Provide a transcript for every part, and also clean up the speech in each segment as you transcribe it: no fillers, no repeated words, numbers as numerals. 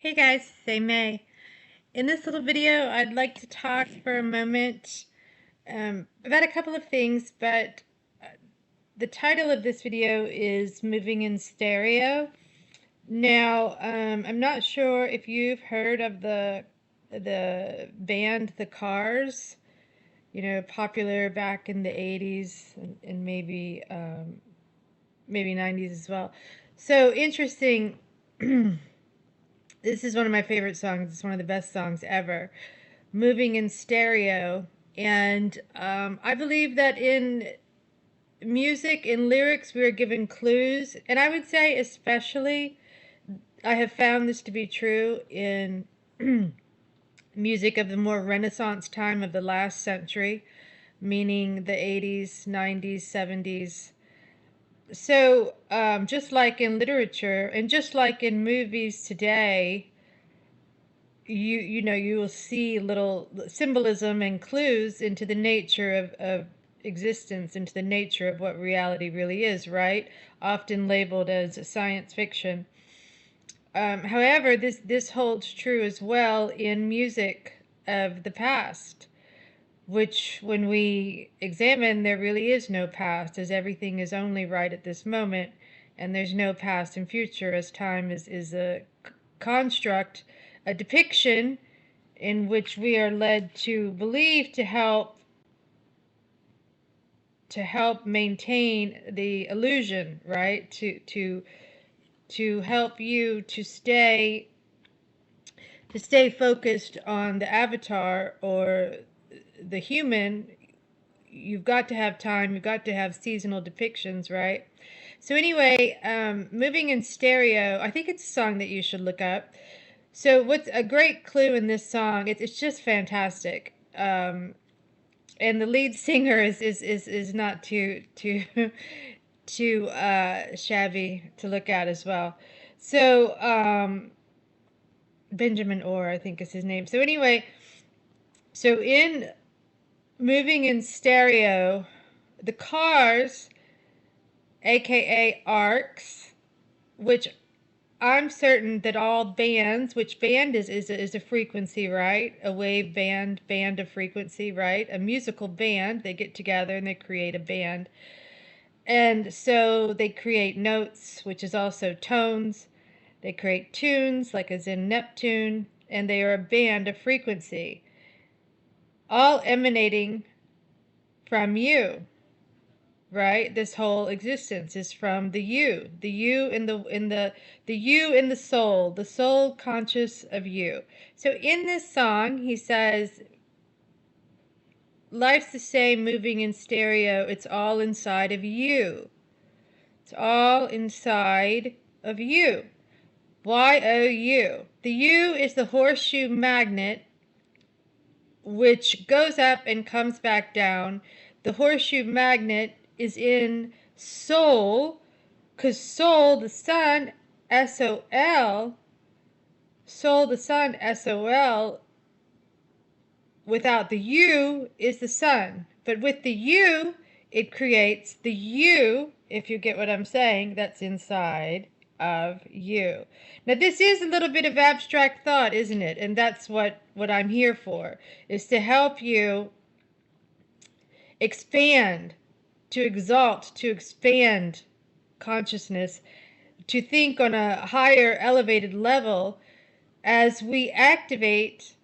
Hey guys, say May. In this little video, I'd like to talk for a moment about a couple of things, but the title of this video is Moving in Stereo. Now, I'm not sure if you've heard of the band The Cars, popular back in the 80s and maybe 90s as well. So interesting. This is one of my favorite songs. It's one of the best songs ever. Moving in Stereo. And I believe that in music, in lyrics, we are given clues. And I would say especially, I have found this to be true in music of the more Renaissance time of the last century, meaning the 80s, 90s, 70s. So, just like in literature and just like in movies today, you will see little symbolism and clues into the nature of existence, into the nature of what reality really is, right? Often labeled as science fiction. However, this holds true as well in music of the past, which when we examine, there really is no past, as everything is only right at this moment, and there's no past and future, as time is a construct, a depiction in which we are led to believe to help maintain the illusion, right? To help you to stay focused on the avatar or the human. You've got to have time, you've got to have seasonal depictions, right? So anyway, Moving in Stereo, I think it's a song that you should look up. So what's a great clue in this song, it's just fantastic. And the lead singer is not too shabby to look at as well. So Benjamin Orr, I think is his name. So anyway, so in Moving in Stereo, the Cars, aka arcs, which I'm certain that all bands, which band is a frequency, right? A wave band, band of frequency, right? A musical band, they get together and they create a band. And so they create notes, which is also tones. They create tunes, like as in Neptune, and they are a band of frequency, all emanating from you. Right? This whole existence is from the you in the you in the soul conscious of you. So in this song, he says, life's the same, moving in stereo. It's all inside of you. It's all inside of you. Y-O-U. The U is the horseshoe magnet, which goes up and comes back down. The horseshoe magnet is in soul, because soul, the sun, S-O-L, soul, the sun, S-O-L, without the U is the sun. But with the U, it creates the you, if you get what I'm saying, that's inside of you. Now this is a little bit of abstract thought, isn't it? And that's what I'm here for, is to help you expand, to exalt, to expand consciousness, to think on a higher elevated level as we activate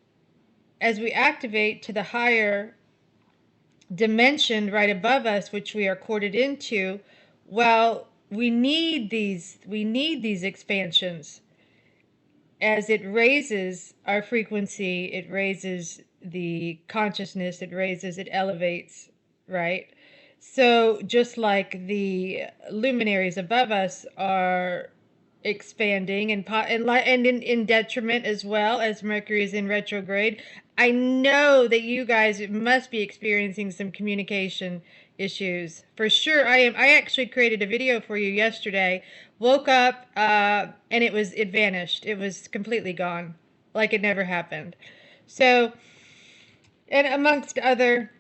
to the higher dimension right above us, which we are corded into. Well, we need these expansions. As it raises our frequency, it raises the consciousness, it elevates, right? So just like the luminaries above us are expanding and in detriment as well, as Mercury is in retrograde, I know that you guys must be experiencing some communication issues. For sure, I am. I actually created a video for you yesterday. Woke up and it vanished. It was completely gone, like it never happened. So, and amongst other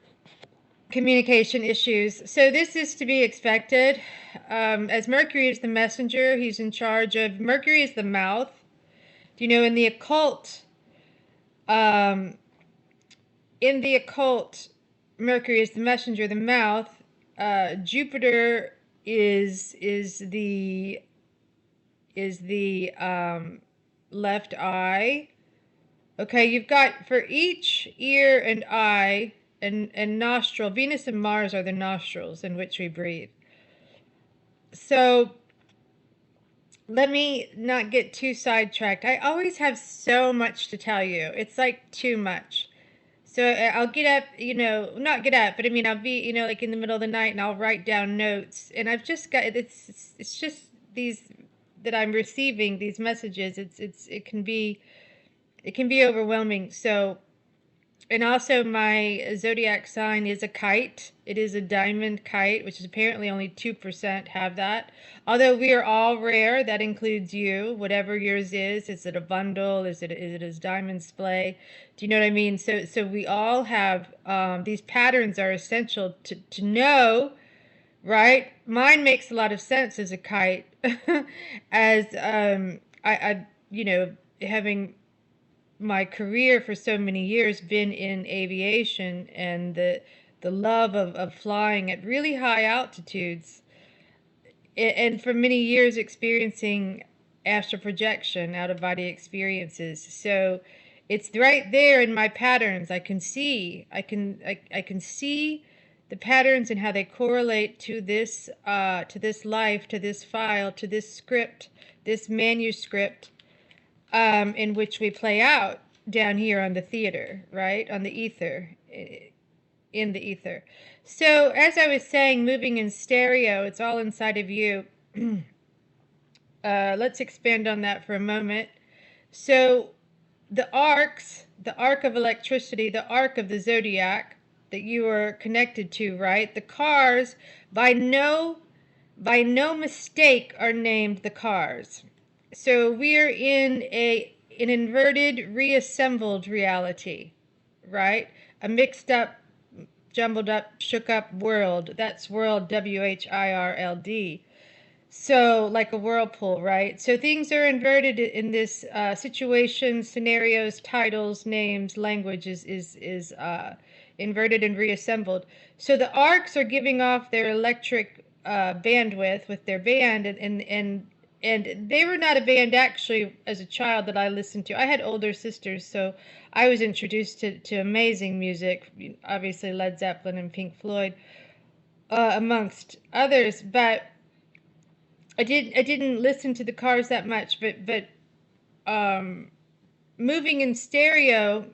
communication issues. So this is to be expected. As Mercury is the messenger, he's in charge of, Mercury is the mouth. You know, um, in the occult, Mercury is the messenger, the mouth. Jupiter is the left eye. Okay, you've got for each ear and eye and nostril. Venus and Mars are the nostrils in which we breathe. So let me not get too sidetracked. I always have so much to tell you. It's like too much. So I'll get up, you know, not get up, but I mean, I'll be, you know, like in the middle of the night and I'll write down notes. And I've just got, it's just these that I'm receiving, these messages. It can be overwhelming. So, and also my zodiac sign is a kite. It is a diamond kite, which is apparently only 2% have that. Although we are all rare, that includes you, whatever yours is. Is it a bundle? Is it a diamond splay? Do you know what I mean? So we all have, these patterns are essential to know, right? Mine makes a lot of sense as a kite, as, I, you know, having my career for so many years been in aviation and the love of flying at really high altitudes, and for many years experiencing astral projection, out of body experiences. So it's right there in my patterns. I can see the patterns and how they correlate to this life, to this file, to this script, this manuscript, in which we play out down here on the theater, right? On the ether, in the ether. So as I was saying, moving in stereo, it's all inside of you. Let's expand on that for a moment. So the arcs, the arc of electricity, the arc of the zodiac that you are connected to, right? The cars, by no mistake, are named the cars. So we're in an inverted, reassembled reality, right? A mixed up, jumbled up, shook up world. That's world, WHIRLD. So like a whirlpool, right? So things are inverted in this situation, scenarios, titles, names, language is inverted and reassembled. So the arcs are giving off their electric bandwidth with their band, and they were not a band actually as a child that I listened to. I had older sisters, so I was introduced to amazing music, obviously Led Zeppelin and Pink Floyd, amongst others. But I didn't listen to the Cars that much. But moving in stereo,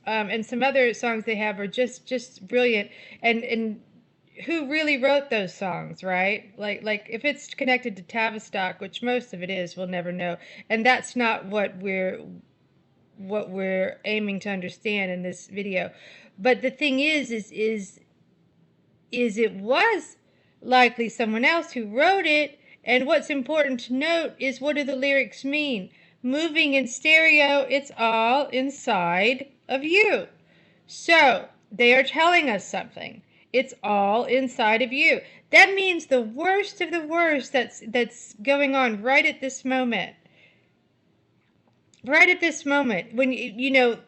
and some other songs they have are just brilliant. And who really wrote those songs, right? Like if it's connected to Tavistock, which most of it is, we'll never know. And that's not what we're aiming to understand in this video. But the thing is it was likely someone else who wrote it. And what's important to note is, what do the lyrics mean? Moving in stereo, it's all inside of you. So they are telling us something. It's all inside of you. That means the worst of the worst that's going on right at this moment. Right at this moment, when you know,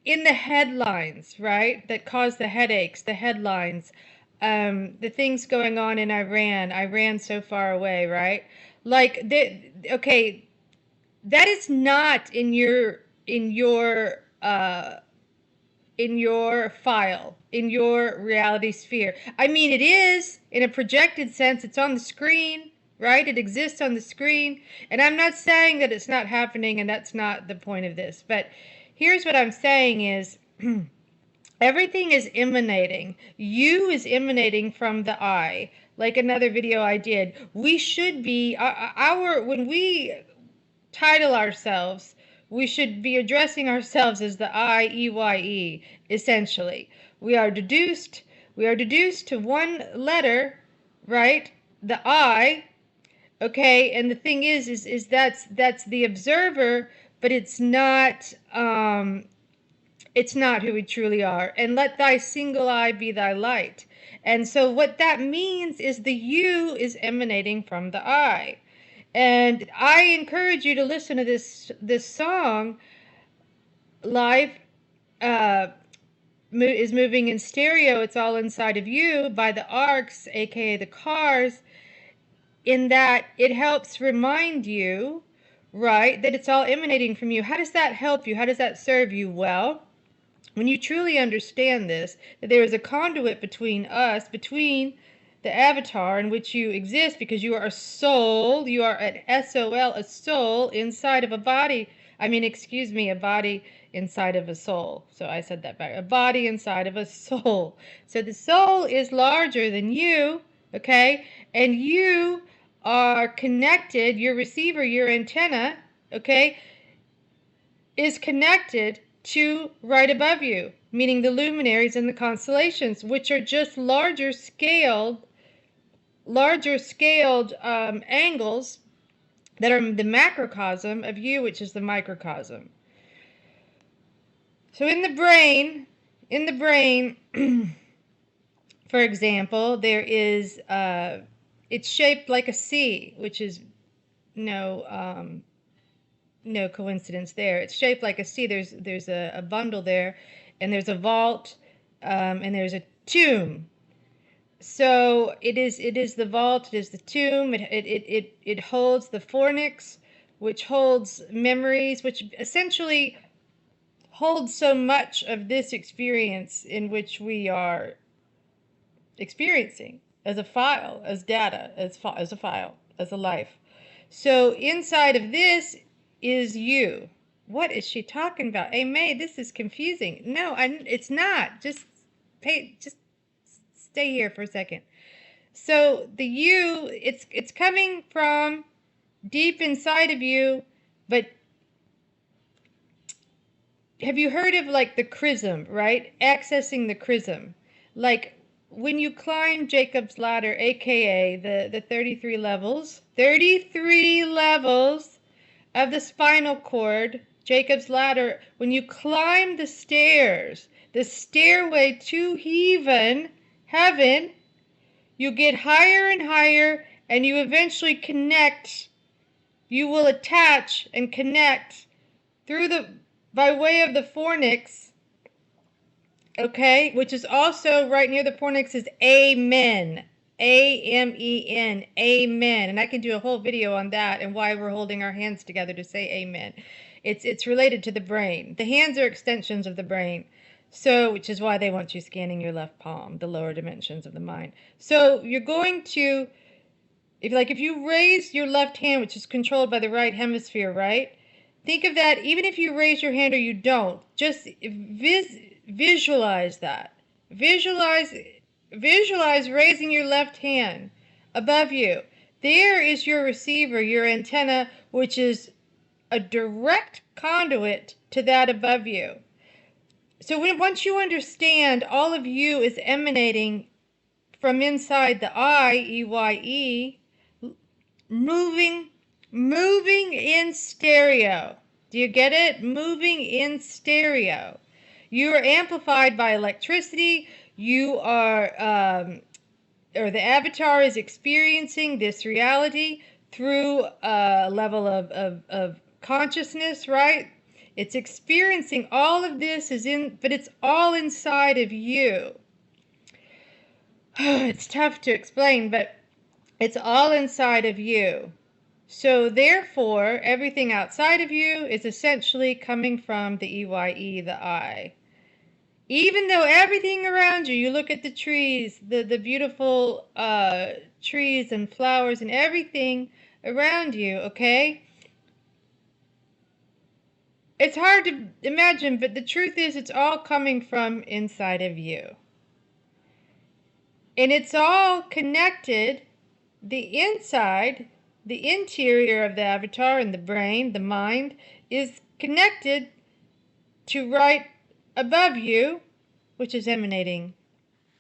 in the headlines, right, that cause the headaches, the headlines, the things going on in Iran so far away, right? Like, okay, that is not in your file, in your reality sphere. I mean, it is in a projected sense. It's on the screen, right? It exists on the screen. And I'm not saying that it's not happening, and that's not the point of this. But here's what I'm saying is, everything is emanating. You is emanating from the I. Like another video I did. We should be, when we title ourselves, we should be addressing ourselves as the I-E-Y-E, essentially. We are deduced to one letter, right? The I, okay? And the thing is that's the observer, but it's not who we truly are. And let thy single eye be thy light. And so what that means is the you is emanating from the I. And I encourage you to listen to this song. Life is moving in stereo. It's all inside of you by the arcs, aka the cars, in that it helps remind you, right, that it's all emanating from you. How does that help you? How does that serve you? Well, when you truly understand this, that there is a conduit between us, between the avatar in which you exist, because you are a soul, you are an SOL, a soul inside of a body. I mean, excuse me, a body inside of a soul. So I said that back. A body inside of a soul. So the soul is larger than you, okay? And you are connected, your receiver, your antenna, okay, is connected to right above you, meaning the luminaries and the constellations, which are just larger scaled angles that are the macrocosm of you, which is the microcosm. So in the brain, for example, there is it's shaped like a C, which is no coincidence there. It's shaped like a C. There's a bundle there, and there's a vault, and there's a tomb. So it is the vault. It is the tomb. It holds the fornix, which holds memories, which essentially holds so much of this experience in which we are experiencing as a file, as data, as a file, as a life. So inside of this is you. What is she talking about? Hey, May, this is confusing. No, it's not. Just stay here for a second. So the you, it's coming from deep inside of you, but have you heard of like the chrism, right? Accessing the chrism. Like when you climb Jacob's ladder, aka the 33 levels of the spinal cord, Jacob's ladder, when you climb the stairs, the stairway to heaven, you get higher and higher, and you eventually connect. You will attach and connect by way of the fornix, okay, which is also right near the fornix is Amen. A-M-E-N, amen. And I can do a whole video on that and why we're holding our hands together to say amen. It's related to the brain. The hands are extensions of the brain. So, which is why they want you scanning your left palm, the lower dimensions of the mind. So you're going to, if you raise your left hand, which is controlled by the right hemisphere, right? Think of that, even if you raise your hand or you don't, just visualize that. Visualize raising your left hand above you. There is your receiver, your antenna, which is a direct conduit to that above you. So once you understand all of you is emanating from inside the I, E-Y-E, moving in stereo. Do you get it? Moving in stereo. You are amplified by electricity. You are, or the avatar is experiencing this reality through a level of consciousness, right? It's experiencing all of this but it's all inside of you. It's tough to explain, but it's all inside of you. So therefore, everything outside of you is essentially coming from the EYE, the I. Even though everything around you, you look at the trees, the beautiful trees and flowers and everything around you, okay? It's hard to imagine, but the truth is it's all coming from inside of you. And it's all connected, the inside, the interior of the avatar and the brain, the mind, is connected to right above you, which is emanating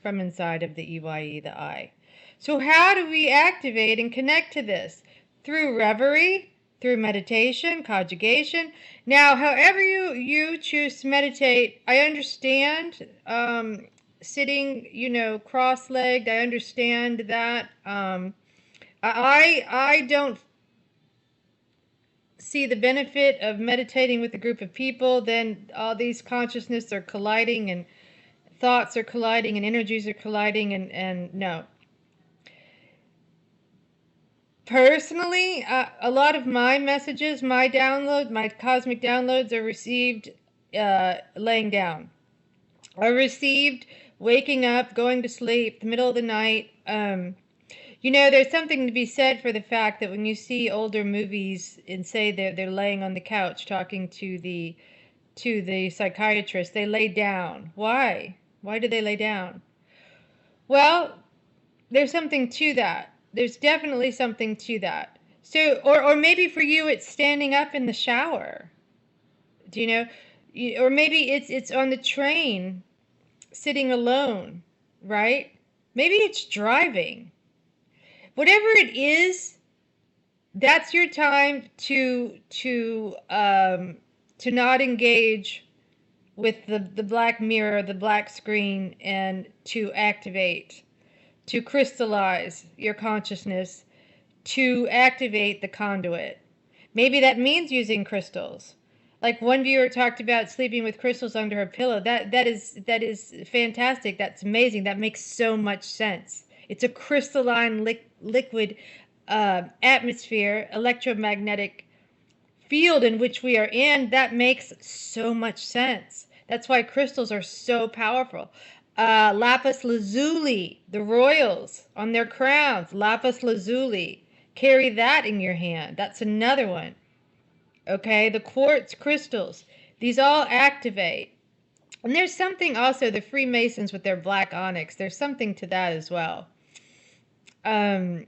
from inside of the EYE, the I. So how do we activate and connect to this? Through reverie, through meditation, conjugation. Now, however you choose to meditate, I understand sitting, cross-legged. I understand that. I don't see the benefit of meditating with a group of people, then all these consciousness are colliding and thoughts are colliding and energies are colliding, and no. Personally, a lot of my messages, my download, my cosmic downloads are received laying down. Are received waking up, going to sleep, the middle of the night. You know, there's something to be said for the fact that when you see older movies and say they're laying on the couch talking to the psychiatrist, they lay down. Why? Why do they lay down? Well, there's something to that. There's definitely something to that. So, or maybe for you, it's standing up in the shower. Do you know? Or maybe it's on the train, sitting alone, right? Maybe it's driving. Whatever it is, that's your time to not engage with the black mirror, the black screen, and to activate, to crystallize your consciousness, to activate the conduit. Maybe that means using crystals. Like one viewer talked about sleeping with crystals under her pillow. That is fantastic. That's amazing. That makes so much sense. It's a crystalline liquid atmosphere, electromagnetic field in which we are in. That makes so much sense. That's why crystals are so powerful. Lapis lazuli, the royals on their crowns, lapis lazuli. Carry that in your hand. That's another one. Okay, the quartz crystals. These all activate. And there's something also, the Freemasons with their black onyx, there's something to that as well. There's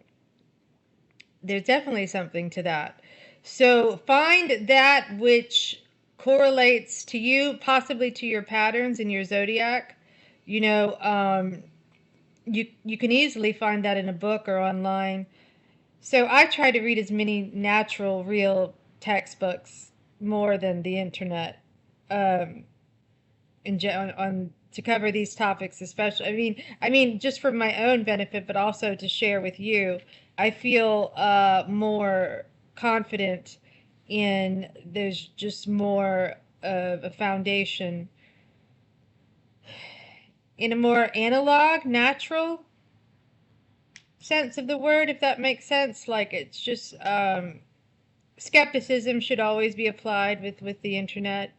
definitely something to that. So find that which correlates to you, possibly to your patterns in your zodiac. You know, you can easily find that in a book or online. So I try to read as many natural, real textbooks more than the internet on to cover these topics, especially. I mean, just for my own benefit, but also to share with you. I feel more confident in there's just more of a foundation in a more analog, natural sense of the word, if that makes sense. Like it's just skepticism should always be applied with the internet.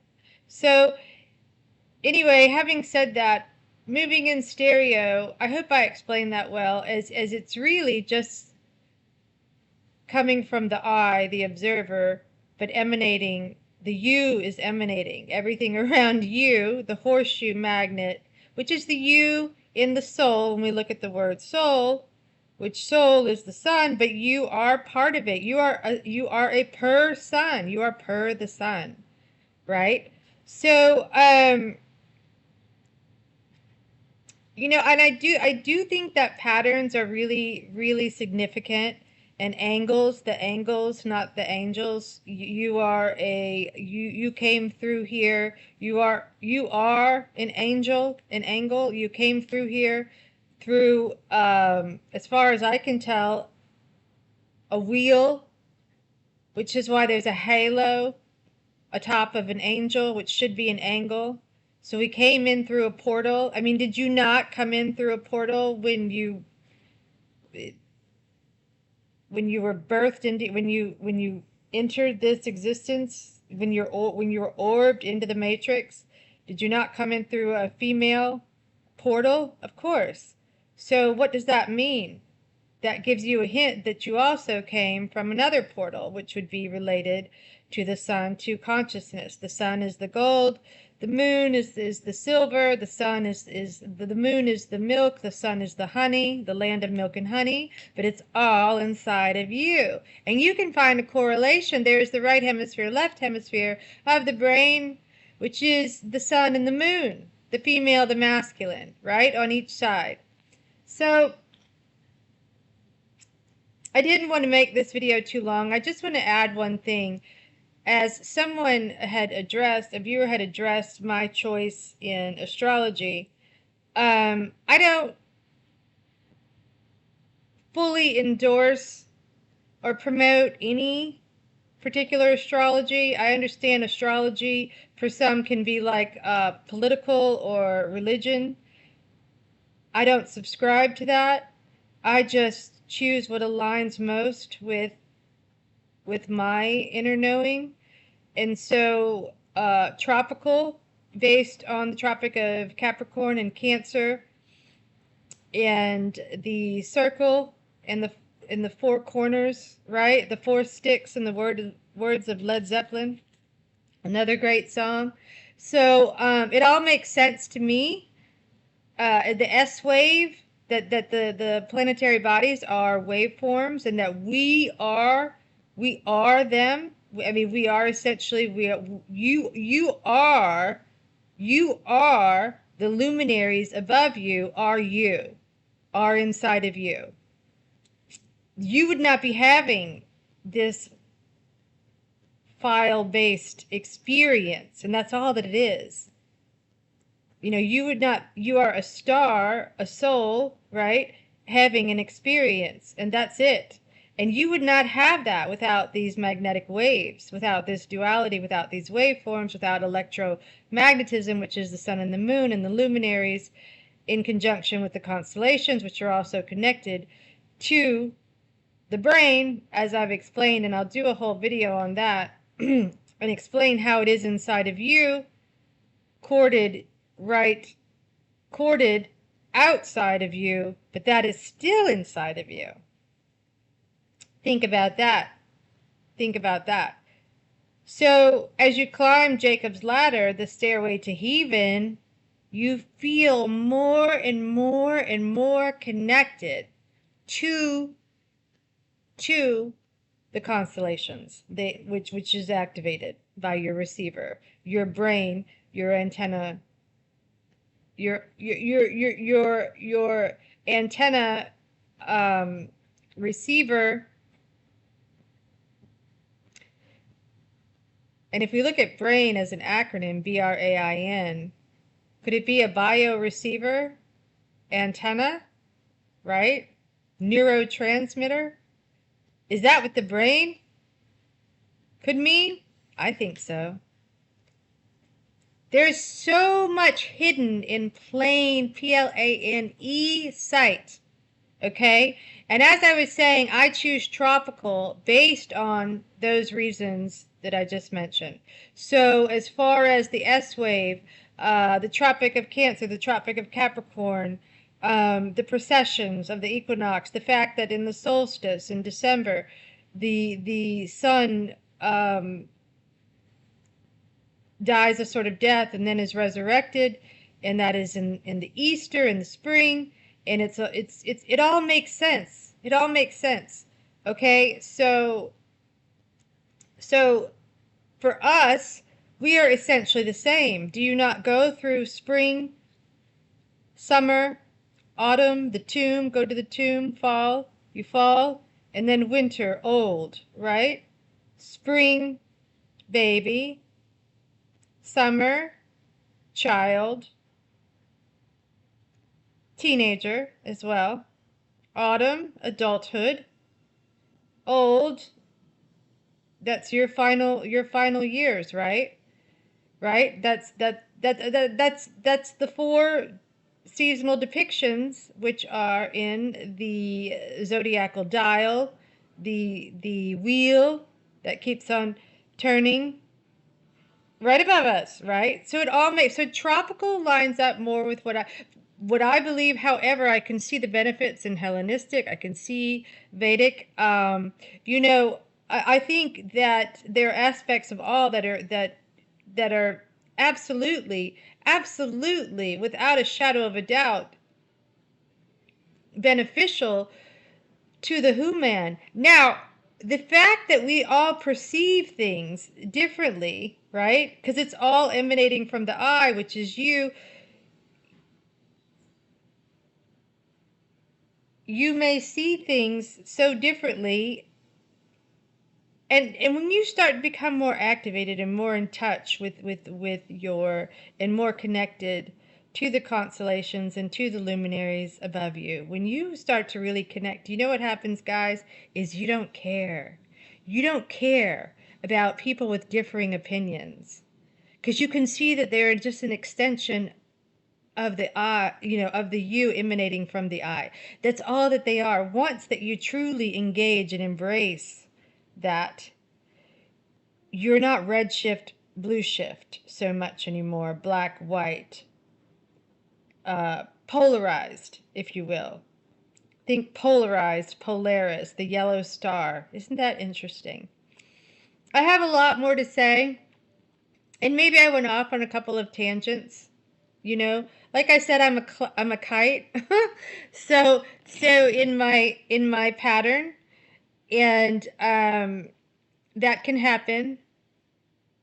So anyway, having said that, moving in stereo, I hope I explained that well, as it's really just coming from the I, the observer, but emanating, the you is emanating. Everything around you, the horseshoe magnet, which is the you in the soul, when we look at the word soul, which soul is the sun, but you are part of it. You are a per sun. You are per the sun, right? So, you know, and I do think that patterns are really, really significant, and angles, the angles, not the angels. You came through here. You are an angel, an angle. You came through here through, as far as I can tell, a wheel, which is why there's a halo atop of an angel, which should be an angle. So we came in through a portal. I mean, did you not come in through a portal when you were birthed into, when you entered this existence, when you were orbed into the matrix? Did you not come in through a female portal? Of course. So what does that mean? That gives you a hint that you also came from another portal, which would be related to the sun, to consciousness. The sun is the gold, the moon is the silver, the sun is the moon is the milk, the sun is the honey, the land of milk and honey, but it's all inside of you. And you can find a correlation. There's the right hemisphere, left hemisphere of the brain, which is the sun and the moon, the female, the masculine, right, on each side. So I didn't want to make this video too long. I just want to add one thing. As someone had addressed, a viewer had addressed my choice in astrology, I don't fully endorse or promote any particular astrology. I understand astrology for some can be like political or religion. I don't subscribe to that. I just choose what aligns most with my inner knowing. And so tropical, based on the Tropic of Capricorn and Cancer, and the circle and the four corners, right? The four sticks in the words of Led Zeppelin, another great song. So it all makes sense to me. The S wave, that the planetary bodies are waveforms, and that we are them. I mean, we are essentially you are the luminaries above you are inside of you. You would not be having this file-based experience, and that's all that it is. You know, you are a star, a soul, right? Having an experience, and that's it. And you would not have that without these magnetic waves, without this duality, without these waveforms, without electromagnetism, which is the sun and the moon and the luminaries, in conjunction with the constellations, which are also connected to the brain, as I've explained, and I'll do a whole video on that and explain how it is inside of you, corded outside of you, but that is still inside of you. Think about that. Think about that. So as you climb Jacob's ladder, the stairway to heaven, you feel more and more and more connected to the constellations, which is activated by your receiver, your brain, your antenna, your antenna receiver. And if we look at brain as an acronym, BRAIN, could it be a bioreceiver, antenna, right? Neurotransmitter? Is that what the brain could mean? I think so. There's so much hidden in plain, PLANE, sight. Okay? And as I was saying, I choose tropical based on those reasons that I just mentioned. So as far as the S wave, the Tropic of Cancer, the Tropic of Capricorn, the precessions of the equinox, the fact that in the solstice in December, the sun dies a sort of death and then is resurrected, and that is in the Easter, in the spring, and it all makes sense. It all makes sense. Okay, so for us, we are essentially the same. Do you not go through spring, summer, autumn, the tomb, go to the tomb, fall, you fall, and then winter, old, right? Spring, baby, summer, child, teenager as well, autumn, adulthood, old, that's your final years, right? Right? That's the four seasonal depictions, which are in the zodiacal dial, the wheel that keeps on turning right above us, right? So it all makes, so tropical lines up more with what I believe. However, I can see the benefits in Hellenistic. I can see Vedic. You know, I think that there are aspects of all that are absolutely, without a shadow of a doubt, beneficial to the human. Now, the fact that we all perceive things differently, right? Because it's all emanating from the I, which is you. You may see things so differently. And when you start to become more activated and more in touch with your, and more connected to the constellations and to the luminaries above you, when you start to really connect, you know what happens, guys, is you don't care. You don't care about people with differing opinions, because you can see that they're just an extension of the I, of the you emanating from the I. That's all that they are. Once that you truly engage and embrace that, you're not red shift, blue shift so much anymore, black, white, polarized, if you will. Think polarized, Polaris, the yellow star. Isn't that interesting? I have a lot more to say, and maybe I went off on a couple of tangents. Like I said, I'm a kite. so in my pattern, and that can happen,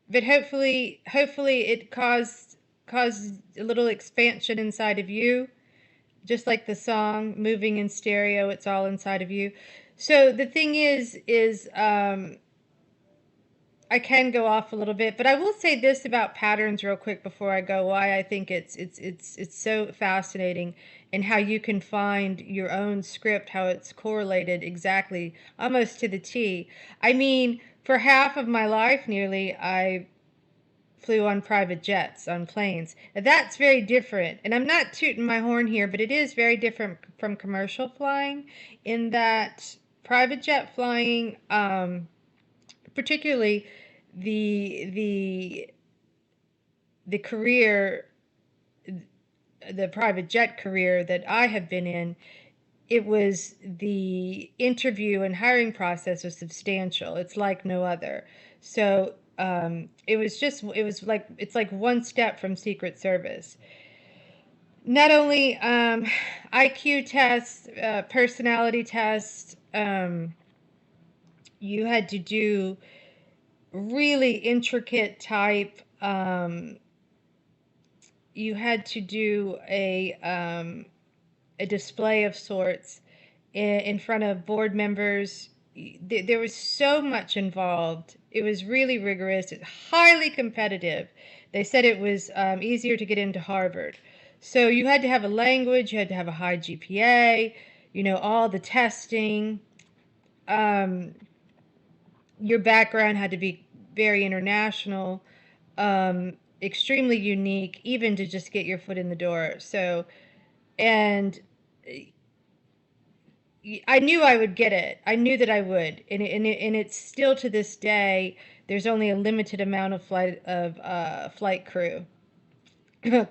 but hopefully it caused a little expansion inside of you, just like the song moving in stereo. It's all inside of you. So the thing is I can go off a little bit, but I will say this about patterns real quick before I go. Why I think it's so fascinating, and how you can find your own script, how it's correlated exactly, almost to the T. I mean, for half of my life, nearly, I flew on private jets, on planes. Now, that's very different, and I'm not tooting my horn here, but it is very different from commercial flying, in that private jet flying, particularly the career, the private jet career that I have been in, it was, the interview and hiring process was substantial. It's like no other. So it's like one step from Secret Service. Not only IQ tests, personality tests, you had to do really intricate type. You had to do a display of sorts in front of board members. There was so much involved. It was really rigorous. It's highly competitive. They said it was easier to get into Harvard. So you had to have a language. You had to have a high GPA. All the testing. Your background had to be very international, extremely unique, even to just get your foot in the door. So, and I knew I would get it. I knew that I would, and it's still to this day. There's only a limited amount of flight crew,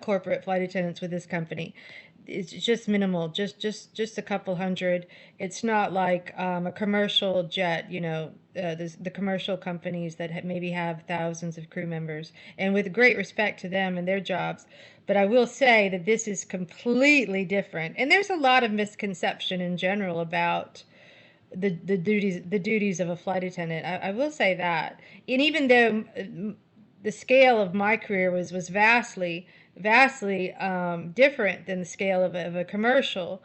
corporate flight attendants with this company. It's just minimal, just a couple hundred. It's not like a commercial jet, the commercial companies that maybe have thousands of crew members, and with great respect to them and their jobs. But I will say that this is completely different, and there's a lot of misconception in general about the duties of a flight attendant. I will say that, and even though the scale of my career was vastly different than the scale of a commercial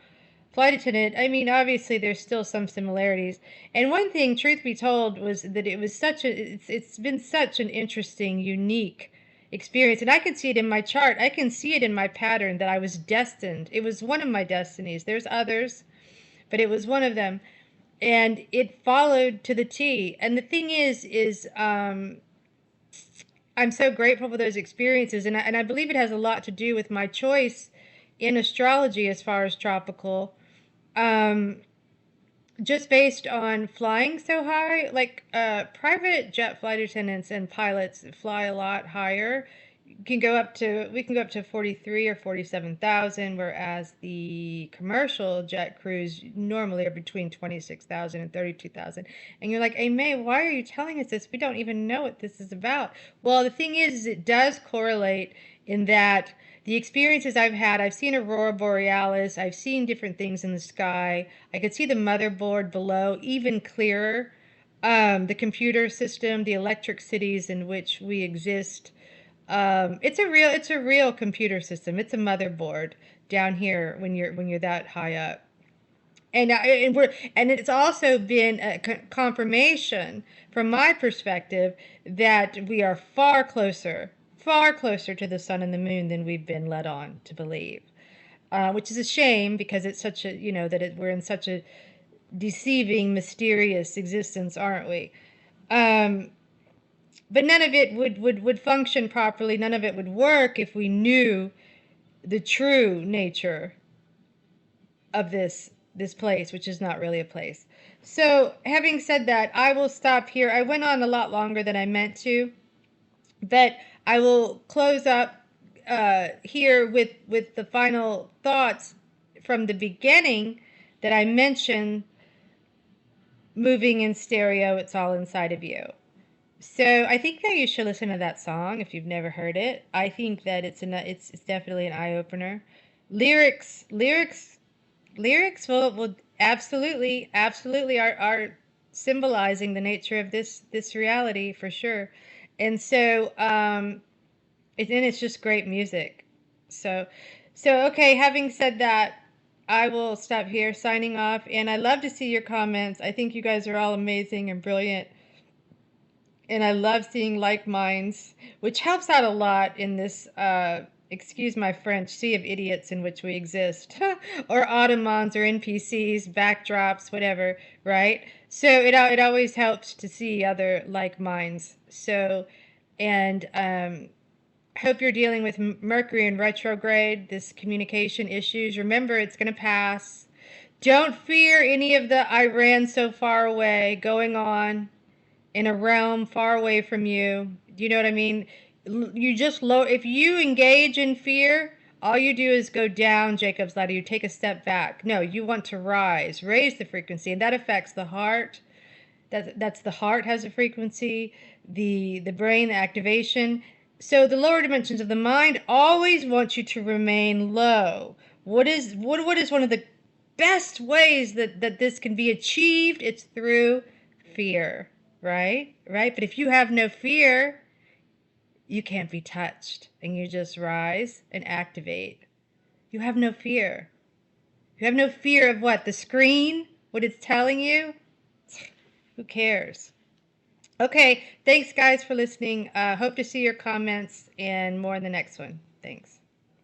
flight attendant, I mean, obviously there's still some similarities. And one thing, truth be told, was that it was it's been such an interesting, unique experience. And I can see it in my chart. I can see it in my pattern that I was destined. It was one of my destinies. There's others, but it was one of them. And it followed to the T. And the thing is I'm so grateful for those experiences, and I believe it has a lot to do with my choice in astrology as far as tropical, just based on flying so high. Like private jet flight attendants and pilots fly a lot higher. We can go up to 43 or 47,000, whereas the commercial jet crews normally are between 26,000 and 32,000. And you're like, hey, May, why are you telling us this? We don't even know what this is about. Well, the thing is it does correlate in that the experiences I've had, I've seen aurora borealis, I've seen different things in the sky. I could see the motherboard below even clearer. The computer system, the electric cities in which we exist. It's a real computer system. It's a motherboard down here when you're that high up. And it's also been a confirmation from my perspective that we are far closer to the sun and the moon than we've been led on to believe. Which is a shame, because it's such a, we're in such a deceiving, mysterious existence, aren't we? but none of it would function properly. None of it would work if we knew the true nature of this place, which is not really a place. So having said that, I will stop here. I went on a lot longer than I meant to, but I will close up here with the final thoughts from the beginning that I mentioned. Moving in stereo, it's all inside of you. So I think that you should listen to that song if you've never heard it. I think that it's definitely an eye opener. Lyrics will absolutely are symbolizing the nature of this reality for sure. And so it's just great music. So okay, having said that, I will stop here, signing off, and I love to see your comments. I think you guys are all amazing and brilliant, and I love seeing like minds, which helps out a lot in this excuse my French, sea of idiots in which we exist, or Ottomans or NPCs, backdrops, whatever, right? So it always helps to see other like minds. So, and hope you're dealing with Mercury in retrograde, this communication issues. Remember, it's going to pass. Don't fear any of the Iran so far away going on in a realm far away from you. Do you know what I mean? You just if you engage in fear, all you do is go down Jacob's ladder. You take a step back. No, you want to raise the frequency, and that affects the heart. That's the heart has a frequency, the brain, the activation. So the lower dimensions of the mind always want you to remain low. What is one of the best ways that this can be achieved? It's through fear, right? Right? But if you have no fear, you can't be touched, and you just rise and activate. You have no fear. You have no fear of what? The screen? What it's telling you? Who cares? Okay, thanks guys for listening. Hope to see your comments and more in the next one. Thanks.